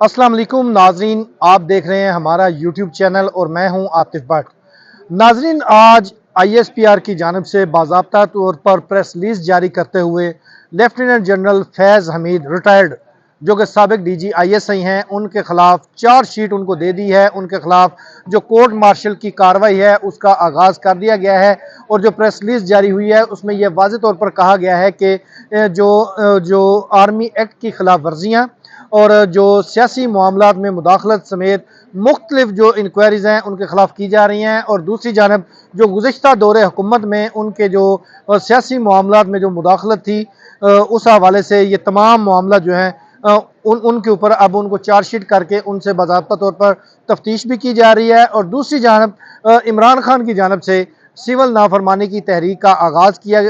अस्सलाम वालेकुम नाजरीन, आप देख रहे हैं हमारा यूट्यूब चैनल और मैं हूं आतिफ भट्ट। नाजरीन, आज ISPR की जानिब से बाज़ाब्ता तौर पर प्रेस रिलीज जारी करते हुए लेफ्टिनेंट जनरल फैज़ हमीद रिटायर्ड, जो कि साबिक DG ISI हैं, उनके खिलाफ चार्जशीट उनको दे दी है। उनके खिलाफ जो कोर्ट मार्शल की कार्रवाई है उसका आगाज़ कर दिया गया है और जो प्रेस रिलीज जारी हुई है उसमें यह वाज़ेह तौर पर कहा गया है कि जो आर्मी एक्ट की खिलाफ वर्जियाँ और जो सियासी मामलात में मुदाखलत समेत मुख्तलिफ जो इंक्वायरीज़ हैं उनके खिलाफ की जा रही हैं। और दूसरी जानब जो गुज़िश्ता दौरे हुकूमत में उनके जो सियासी मामलात में जो मुदाखलत थी, उस हवाले से ये तमाम मामला जो हैं उनके ऊपर अब उनको चार्जशीट करके उनसे बाज़ाब्ता तौर पर तफ्तीश भी की जा रही है। और दूसरी जानब इमरान खान की जानब से सिविल नाफरमानी की तहरीक का आगाज़ किया,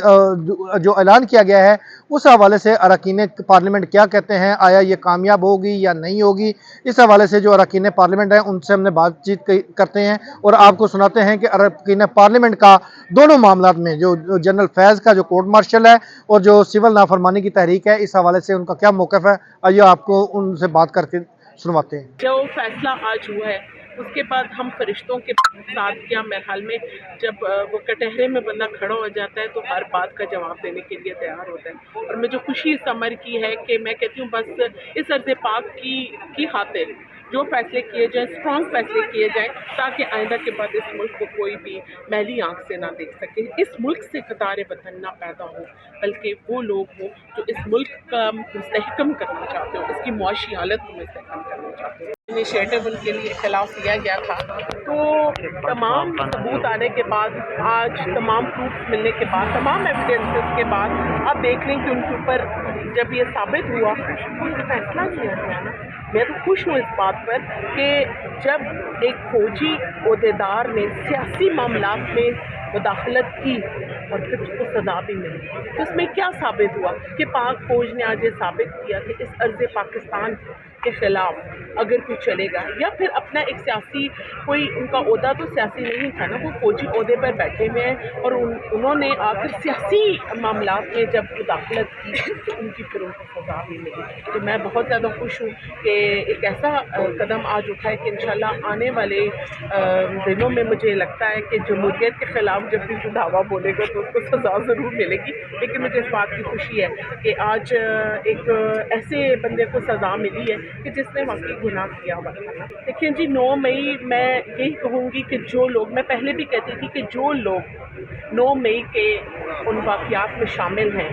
जो ऐलान किया गया है, उस हवाले से अरकान पार्लियामेंट क्या कहते हैं, आया ये कामयाब होगी या नहीं होगी, इस हवाले से जो अरकान पार्लियामेंट है उनसे हमने बातचीत करते हैं और आपको सुनाते हैं कि अरकान पार्लियामेंट का दोनों मामलात में जो जनरल फैज़ का जो कोर्ट मार्शल है और जो सिविल नाफरमानी की तहरीक है, इस हवाले से उनका क्या मौक़िफ़ है, आइए आपको उनसे बात करके सुनवाते हैं। जो फैसला आज हुआ है उसके बाद हम फरिश्तों के साथ क्या महल में जब वो कटहरे में बंदा खड़ा हो जाता है तो हर बात का जवाब देने के लिए तैयार होता है। और मुझे खुशी इस अमर की है कि मैं कहती हूँ बस इस अर्ज़ पाक की खातिर जो फैसले किए जाएँ, स्ट्रॉन्ग फैसले किए जाएँ, ताकि आइंदा के बाद इस मुल्क को कोई भी मैली आंख से ना देख सके, इस मुल्क से कतार वतन ना पैदा हो, बल्कि वो लोग हों जो इस मुल्क का मुस्तहकम करना चाहते हो, इसकी मुआशी हालत को मुस्तहकम करना चाहते हो। इनिशिएटिव उनके लिए खिलाफ लिया गया था, तो तमाम सबूत आने के बाद, आज तमाम प्रूफ मिलने के बाद, तमाम एविडेंसेस के बाद आप देख लें कि उनके ऊपर जब ये साबित हुआ तो ये फैसला किया गया ना, मैं तो खुश हूँ इस बात पर कि जब एक फौजी ओहदेदार ने सियासी मामलात में मुदाखलत की और फिर उसको सज़ा भी मिली, तो इसमें क्या साबित हुआ कि पाक फौज ने आज ये साबित किया कि इस अर्ज़ पाकिस्तान के ख़िलाफ़ अगर कुछ चलेगा, या फिर अपना एक सियासी कोई उनका ओहदा तो सियासी नहीं था ना, वो फौजी ओहदे पर बैठे हुए हैं और उन्होंने आकर सियासी मामलात में जब मुदाखलत की तो उनकी फिर उनको सज़ा भी मिली। तो मैं बहुत ज़्यादा खुश हूँ कि एक ऐसा कदम आज उठाए कि इंशाल्लाह आने वाले दिनों में मुझे लगता है कि जमहूरियत के ख़िलाफ़ जब भी धावा बोलेगा तो उसको सज़ा ज़रूर मिलेगी। लेकिन मुझे इस बात की खुशी है कि आज एक ऐसे बंदे को सज़ा मिली है कि जिसने वाकई गुनाह किया हुआ था। देखिए जी, 9 मई मैं यही कहूँगी कि जो लोग, मैं पहले भी कहती थी कि जो लोग 9 मई के उन वाक़यात में शामिल हैं,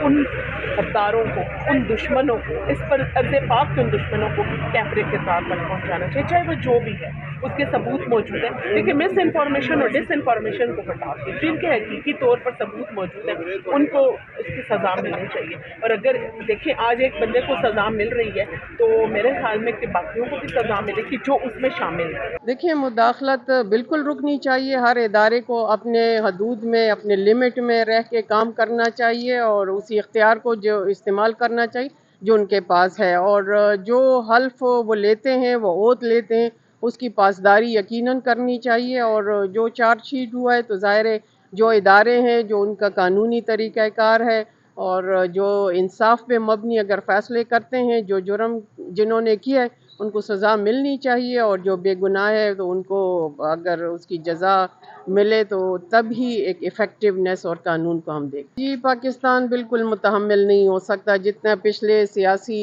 उन गद्दारों को, उन दुश्मनों को, इस पर अर्ज़ पाक के उन दुश्मनों को कैमरे के तार पर पहुँचाना चाहिए, चाहे वो जो भी है, उसके सबूत मौजूद है। देखिए, मिस इन्फॉर्मेशन और डिस इन्फॉर्मेशन को हटा के जिनके हकीकी तौर पर सबूत मौजूद है उनको इसकी सज़ा मिलनी चाहिए। और अगर देखिए आज एक बंदे को सज़ा मिल रही है तो मेरे ख्याल में कि बाकियों को भी सज़ा मिलेगी जो उसमें शामिल है। देखिए, मुदाखलत बिल्कुल रुकनी चाहिए। हर इदारे को अपने हदूद में, अपने लिमिट में रह के काम करना चाहिए और उसी इख्तियार को जो इस्तेमाल करना चाहिए जो उनके पास है। और जो हल्फ वो लेते हैं, वो ओथ लेते हैं, उसकी पासदारी यकीनन करनी चाहिए। और जो चार्जशीट हुआ है तो ज़ाहिर है जो इदारे हैं, जो उनका कानूनी तरीक़ाकार है और जो इंसाफ पे मबनी अगर फ़ैसले करते हैं, जो जुर्म जिन्होंने किया है उनको सज़ा मिलनी चाहिए और जो बेगुनाह है तो उनको अगर उसकी जज़ा मिले तो तब ही एक इफ़ेक्टिवनेस और कानून को हम देखें। जी, पाकिस्तान बिल्कुल मुतहम्मिल नहीं हो सकता। जितना पिछले सियासी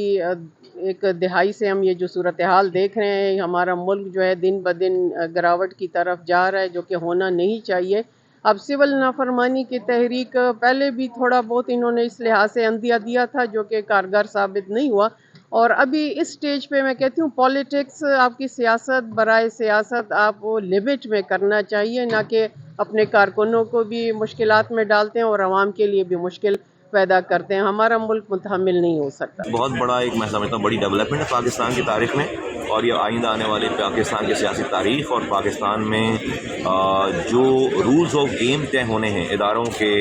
एक दिहाई से हम ये जो सूरत हाल देख रहे हैं, हमारा मुल्क जो है दिन ब दिन गिरावट की तरफ जा रहा है, जो कि होना नहीं चाहिए। अब सिविल नाफरमानी की तहरीक पहले भी थोड़ा बहुत इन्होंने इस लिहाज से अंदिया दिया था जो कि कारगर साबित नहीं हुआ। और अभी इस स्टेज पे मैं कहती हूँ पॉलिटिक्स, आपकी सियासत बराए सियासत आप वो लिमिट में करना चाहिए, ना कि अपने कारकुनों को भी मुश्किलात में डालते हैं और आवाम के लिए भी मुश्किल पैदा करते हैं। हमारा मुल्क मुतहम्मिल नहीं हो सकता। बहुत बड़ा एक मैं समझता हूँ बड़ी डेवलपमेंट है पाकिस्तान की तारीख में, اور یہ آئندہ آنے والے پاکستان کی سیاسی تاریخ اور پاکستان میں جو رولز آف گیم طے ہونے ہیں اداروں کے،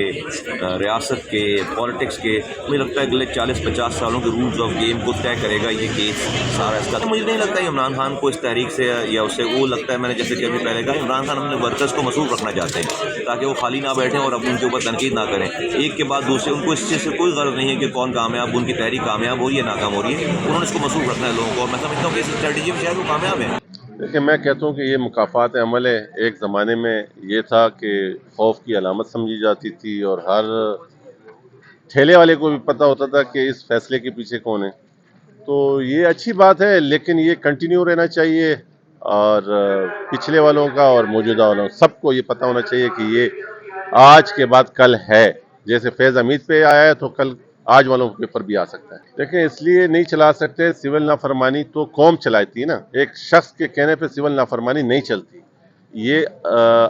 ریاست کے، پالیٹکس کے، مجھے لگتا ہے اگلے 40-50 سالوں کے رولز آف گیم کو طے کرے گا یہ کیس سارا اس کا۔ مجھے نہیں لگتا ہے عمران خان کو اس تحریک سے یا اس سے وہ لگتا ہے، میں نے جیسے کہ ابھی پہلے کہا، عمران خان اپنے ورکرز کو مصروف رکھنا چاہتے ہیں تاکہ وہ خالی نہ بیٹھیں اور اب ان کے اوپر تنقید نہ کریں ایک کے بعد دوسرے۔ ان کو اس چیز سے کوئی غرض نہیں ہے کہ کون کامیاب، ان کی تحریک کامیاب ہو رہی ہے ناکام ہو رہی ہے، انہوں نے اس کو مصروف رکھنا ہے لوگوں کو، اور میں سمجھتا ہوں کہ اس اسٹریٹجی میں شاید وہ کامیاب ہیں۔ دیکھیں، میں کہتا ہوں کہ یہ مکافات عمل ہے۔ ایک زمانے میں یہ تھا کہ خوف کی علامت سمجھی جاتی تھی اور ہر ٹھیلے والے کو بھی پتہ ہوتا تھا کہ اس فیصلے کے پیچھے کون ہے، تو یہ اچھی بات ہے، لیکن یہ کنٹینیو رہنا چاہیے، اور پچھلے والوں کا اور موجودہ والوں سب کو یہ پتہ ہونا چاہیے کہ یہ آج کے بعد کل ہے۔ جیسے فیض حمید پہ آیا ہے تو کل آج والوں کے اوپر بھی آ سکتا ہے۔ دیکھیں، اس لیے نہیں چلا سکتے، سول نافرمانی تو قوم چلاتی ہے نا، ایک شخص کے کہنے پہ سول نافرمانی نہیں چلتی۔ یہ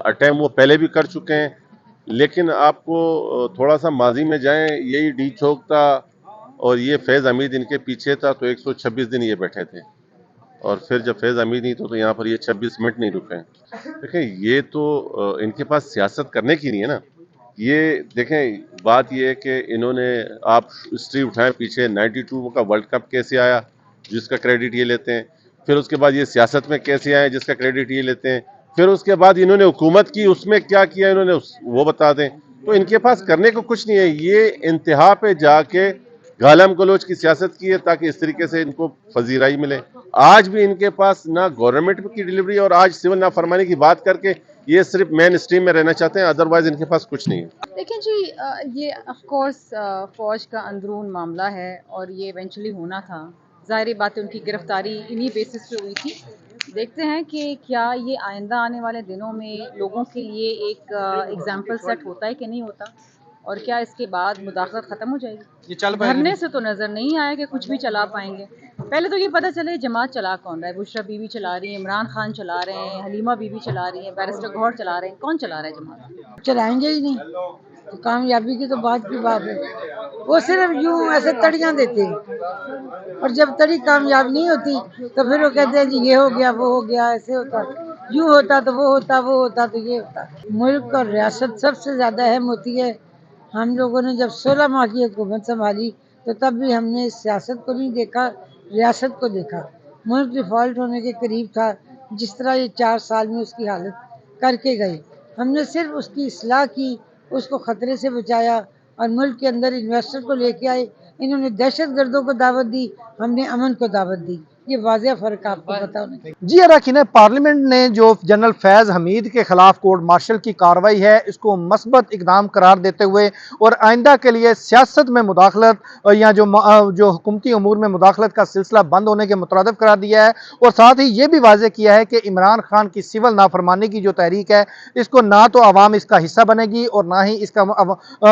اٹیمپ وہ پہلے بھی کر چکے ہیں، لیکن آپ کو تھوڑا سا ماضی میں جائیں، یہی ڈی چوک تھا اور یہ فیض حمید ان کے پیچھے تھا تو 126 دن یہ بیٹھے تھے، اور پھر جب فیض حمید نہیں تو یہاں پر یہ 26 منٹ نہیں رکے۔ دیکھیں، یہ تو ان کے پاس سیاست کرنے کی نہیں ہے نا۔ یہ دیکھیں، بات یہ ہے کہ انہوں نے، آپ ہسٹری اٹھائیں پیچھے، 92 کا ورلڈ کپ کیسے آیا جس کا کریڈٹ یہ لیتے ہیں، پھر اس کے بعد یہ سیاست میں کیسے آئے جس کا کریڈٹ یہ لیتے ہیں، پھر اس کے بعد انہوں نے حکومت کی، اس میں کیا کیا انہوں نے وہ بتا دیں۔ تو ان کے پاس کرنے کو کچھ نہیں ہے، یہ انتہا پہ جا کے گالم گلوچ کی سیاست کی ہے تاکہ اس طریقے سے ان کو پذیرائی ملے۔ آج بھی ان کے پاس نہ گورنمنٹ کی ڈیلیوری، اور آج سول نافرمانی کی بات کر کے یہ صرف مین اسٹریم میں رہنا چاہتے ہیں، ادروائز ان کے پاس کچھ نہیں ہے۔ دیکھیں جی، یہ آف کورس فوج کا اندرون معاملہ ہے اور یہ ایونچولی ہونا تھا۔ ظاہری بات ہے، ان کی گرفتاری انہی بیسس پہ ہوئی تھی۔ دیکھتے ہیں کہ کیا یہ آئندہ آنے والے دنوں میں لوگوں کے لیے ایک ایگزامپل سیٹ ہوتا ہے کہ نہیں ہوتا، اور کیا اس کے بعد مداخلت ختم ہو جائے گی۔ دھرنے سے تو نظر نہیں آیا کہ کچھ بھی چلا پائیں گے۔ پہلے تو یہ پتہ چلے جماعت چلا کون رہا ہے۔ بشرا بی بی چلا رہی ہیں، عمران خان چلا رہے ہیں، حلیمہ بی بی چلا رہی ہیں، بیرسٹر گوہر چلا رہے ہیں، کون چلا رہا ہے جماعت؟ چلائیں گے ہی نہیں تو کامیابی کی تو بات کی بات ہے۔ وہ صرف یوں ایسے تڑیاں دیتے ہیں، اور جب تڑی کامیاب نہیں ہوتی تو پھر وہ کہتے ہیں جی یہ ہو گیا، وہ ہو گیا، ایسے ہوتا، یوں ہوتا تو وہ ہوتا، وہ ہوتا تو یہ ہوتا۔ ملک اور ریاست سب سے زیادہ اہم ہوتی ہے۔ ہم لوگوں نے جب 16 ماہ کی حکومت سنبھالی تو تب بھی ہم نے سیاست کو نہیں دیکھا، ریاست کو دیکھا۔ ملک ڈیفالٹ ہونے کے قریب تھا، جس طرح یہ 4 سال میں اس کی حالت کر کے گئے۔ ہم نے صرف اس کی اصلاح کی، اس کو خطرے سے بچایا، اور ملک کے اندر انویسٹر کو لے کے آئے۔ انہوں نے دہشت گردوں کو دعوت دی، ہم نے امن کو دعوت دی۔ یہ واضح فرق آپ کو پتہ ہونا چاہیے۔ جی اراکین، پارلیمنٹ نے جو جنرل فیض حمید کے خلاف کورٹ مارشل کی کارروائی ہے اس کو مثبت اقدام قرار دیتے ہوئے اور آئندہ کے لیے سیاست میں مداخلت یا جو حکومتی امور میں مداخلت کا سلسلہ بند ہونے کے مترادف قرار دیا ہے، اور ساتھ ہی یہ بھی واضح کیا ہے کہ عمران خان کی سول نافرمانی کی جو تحریک ہے اس کو نہ تو عوام اس کا حصہ بنے گی اور نہ ہی اس کا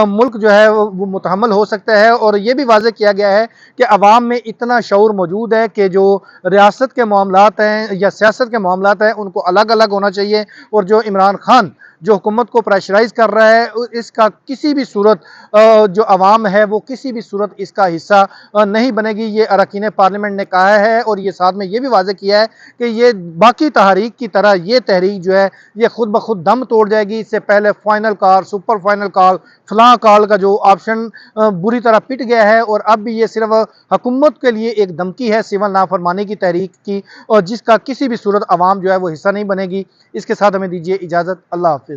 ملک جو ہے وہ متحمل ہو سکتا ہے۔ اور یہ بھی واضح کیا گیا ہے کہ عوام میں اتنا شعور موجود ہے کہ جو ریاست کے معاملات ہیں یا سیاست کے معاملات ہیں ان کو الگ الگ ہونا چاہیے، اور جو عمران خان جو حکومت کو پریشرائز کر رہا ہے اس کا کسی بھی صورت جو عوام ہے وہ کسی بھی صورت اس کا حصہ نہیں بنے گی، یہ اراکین پارلیمنٹ نے کہا ہے۔ اور یہ ساتھ میں یہ بھی واضح کیا ہے کہ یہ باقی تحریک کی طرح یہ تحریک جو ہے یہ خود بخود دم توڑ جائے گی۔ اس سے پہلے final call, super final call, فلاں کال کا جو آپشن بری طرح پٹ گیا ہے، اور اب بھی یہ صرف حکومت کے لیے ایک دھمکی ہے سول نافرمانی کی تحریک کی، اور جس کا کسی بھی صورت عوام جو ہے وہ حصہ نہیں بنے گی۔ اس کے ساتھ ہمیں دیجیے اجازت، اللہ حافظ۔